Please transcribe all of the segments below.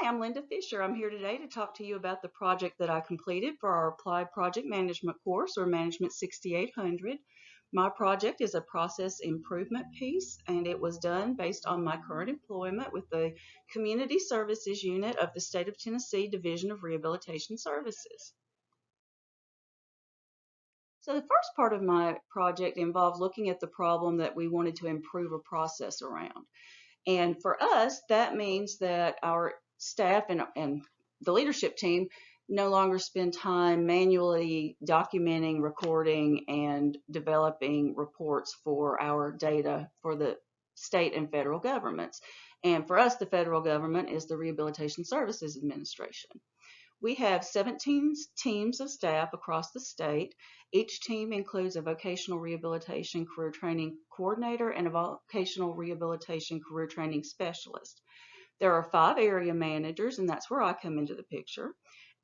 Hi, I'm Linda Fisher. I'm here today to talk to you about the project that I completed for our Applied Project Management course, or Management 6800. My project is a process improvement piece, and it was done based on my current employment with the Community Services Unit of the State of Tennessee Division of Rehabilitation Services. So the first part of my project involved looking at the problem that we wanted to improve a process around. And for us, that means that our staff and the leadership team no longer spend time manually documenting, recording, and developing reports for our data for the state and federal governments. And for us, the federal government is the Rehabilitation Services Administration. We have 17 teams of staff across the state. Each team includes a vocational rehabilitation career training coordinator and a vocational rehabilitation career training specialist. There are 5 area managers, and that's where I come into the picture.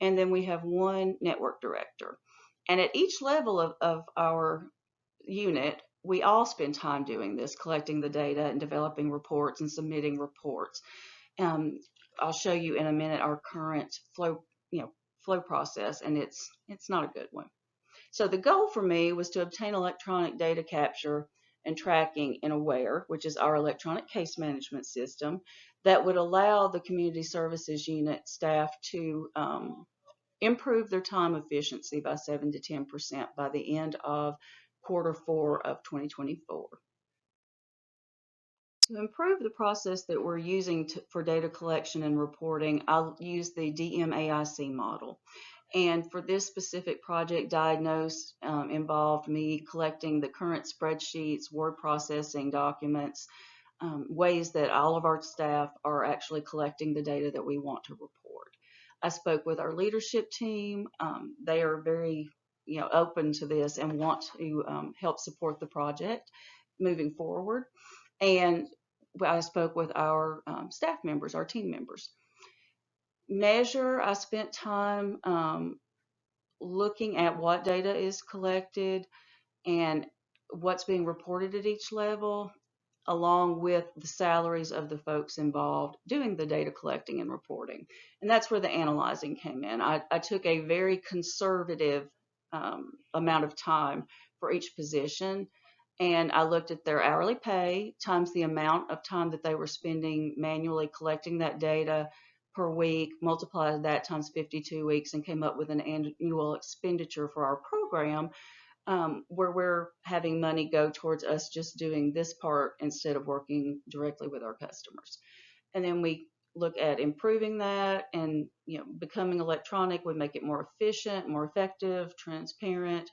And then we have 1 network director. And at each level of our unit, we all spend time doing this, collecting the data and developing reports and submitting reports. I'll show you in a minute our current flow process, and it's not a good one. So the goal for me was to obtain electronic data capture and tracking in AWARE, which is our electronic case management system, that would allow the community services unit staff to improve their time efficiency by 7 to 10% by the end of Q4 of 2024. To improve the process that we're using for data collection and reporting, I'll use the DMAIC model. And for this specific project, Diagnose involved me collecting the current spreadsheets, word processing documents, ways that all of our staff are actually collecting the data that we want to report. I spoke with our leadership team. They are very open to this and want to help support the project moving forward. And I spoke with our staff members, our team members. Measure, I spent time looking at what data is collected and what's being reported at each level, along with the salaries of the folks involved doing the data collecting and reporting. And that's where the analyzing came in. I took a very conservative amount of time for each position, and I looked at their hourly pay times the amount of time that they were spending manually collecting that data per week, multiplied that times 52 weeks, and came up with an annual expenditure for our program, where we're having money go towards us just doing this part instead of working directly with our customers. And then we look at improving that, and becoming electronic would make it more efficient, more effective, transparent,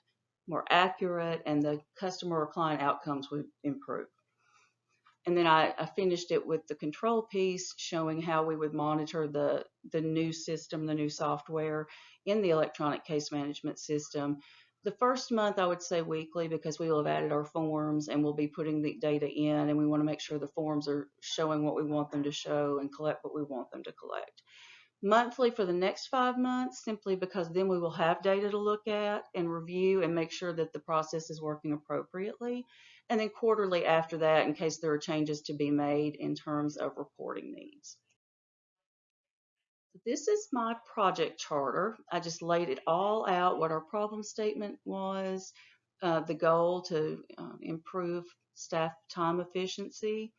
more accurate, and the customer or client outcomes would improve. And then I finished it with the control piece, showing how we would monitor the new system, the new software in the electronic case management system. The first month, I would say weekly, because we will have added our forms and we'll be putting the data in, and we want to make sure the forms are showing what we want them to show and collect what we want them to collect. Monthly for the next 5 months, simply because then we will have data to look at and review and make sure that the process is working appropriately. And then quarterly after that, in case there are changes to be made in terms of reporting needs. This is my project charter. I just laid it all out, what our problem statement was, the goal to improve staff time efficiency,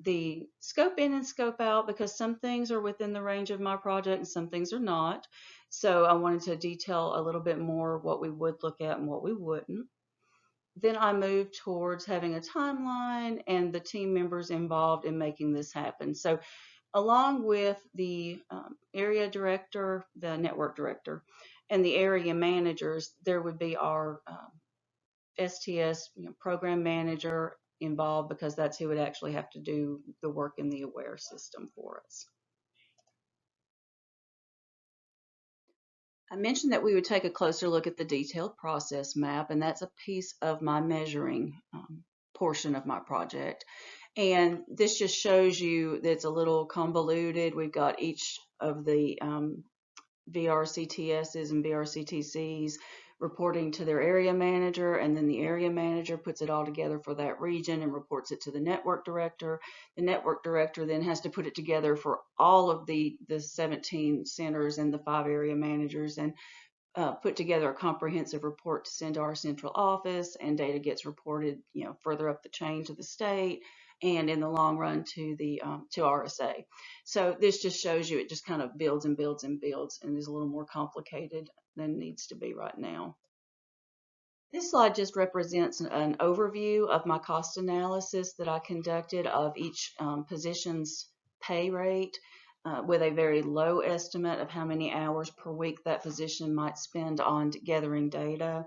the scope in and scope out, because some things are within the range of my project and some things are not. So I wanted to detail a little bit more what we would look at and what we wouldn't. Then I moved towards having a timeline and the team members involved in making this happen. So along with the area director, the network director, and the area managers, there would be our STS program manager involved, because that's who would actually have to do the work in the AWARE system for us. I mentioned that we would take a closer look at the detailed process map, and that's a piece of my measuring portion of my project. And this just shows you that it's a little convoluted. We've got each of the VRCTSs and VRCTCs reporting to their area manager, and then the area manager puts it all together for that region and reports it to the network director. The network director then has to put it together for all of the 17 centers and the 5 area managers, and put together a comprehensive report to send to our central office, and data gets reported, further up the chain to the state, and in the long run to RSA. So this just shows you it just kind of builds and builds and builds, and is a little more complicated than it needs to be right now. This slide just represents an overview of my cost analysis that I conducted of each position's pay rate, with a very low estimate of how many hours per week that position might spend on gathering data,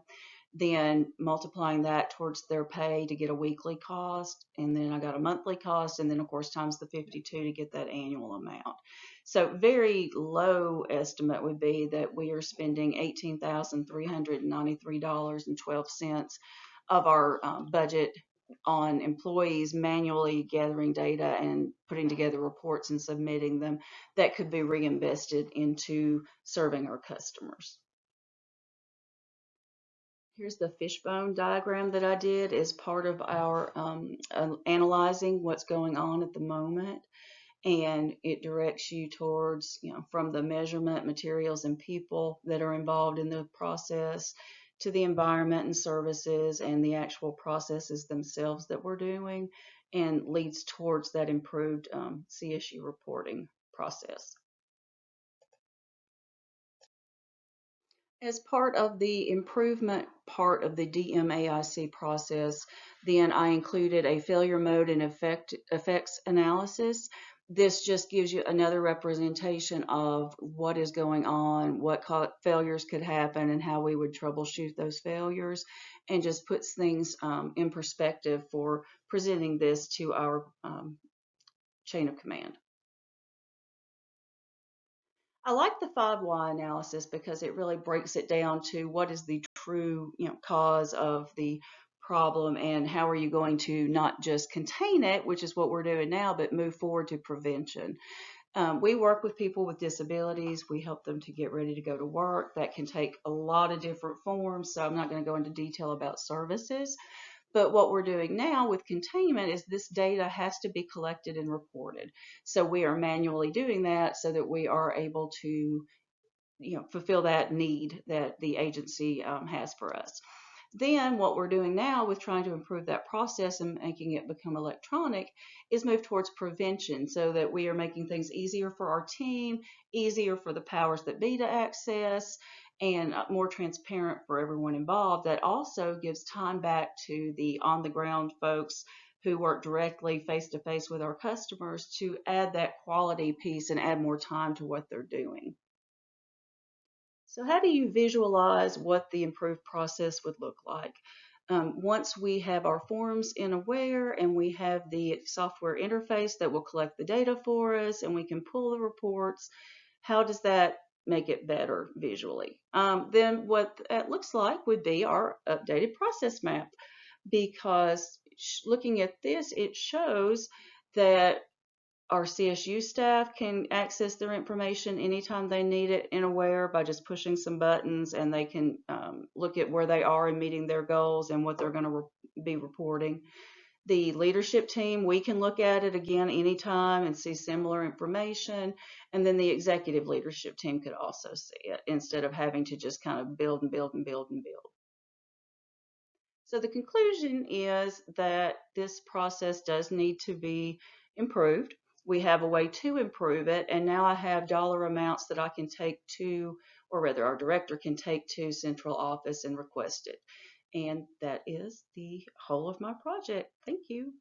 then multiplying that towards their pay to get a weekly cost, and then I got a monthly cost, and then of course times the 52 to get that annual amount. So very low estimate would be that we are spending $18,393.12 of our budget on employees manually gathering data and putting together reports and submitting them that could be reinvested into serving our customers. Here's the fishbone diagram that I did as part of our analyzing what's going on at the moment. And it directs you towards, from the measurement, materials, and people that are involved in the process, to the environment and services and the actual processes themselves that we're doing, and leads towards that improved CSU reporting process. As part of the improvement part of the DMAIC process, then I included a failure mode and effects analysis. This just gives you another representation of what is going on, what failures could happen, and how we would troubleshoot those failures, and just puts things in perspective for presenting this to our chain of command. I like the 5 why analysis because it really breaks it down to what is the true, cause of the problem, and how are you going to not just contain it, which is what we're doing now, but move forward to prevention. We work with people with disabilities. We help them to get ready to go to work. That can take a lot of different forms, so I'm not going to go into detail about services. But what we're doing now with containment is this data has to be collected and reported. So we are manually doing that so that we are able to, fulfill that need that the agency has for us. Then what we're doing now with trying to improve that process and making it become electronic is move towards prevention, so that we are making things easier for our team, easier for the powers that be to access, and more transparent for everyone involved. That also gives time back to the on-the-ground folks who work directly face-to-face with our customers to add that quality piece and add more time to what they're doing. So how do you visualize what the improved process would look like? Once we have our forms in Aware and we have the software interface that will collect the data for us and we can pull the reports, how does that make it better visually? Then what that looks like would be our updated process map, because looking at this, it shows that our CSU staff can access their information anytime they need it in Aware by just pushing some buttons, and they can look at where they are in meeting their goals and what they're going to be reporting. The leadership team, we can look at it again anytime and see similar information. And then the executive leadership team could also see it instead of having to just kind of build and build and build and build. So the conclusion is that this process does need to be improved. We have a way to improve it, and now I have dollar amounts that I can take to, or rather our director can take to central office and request it. And that is the whole of my project. Thank you.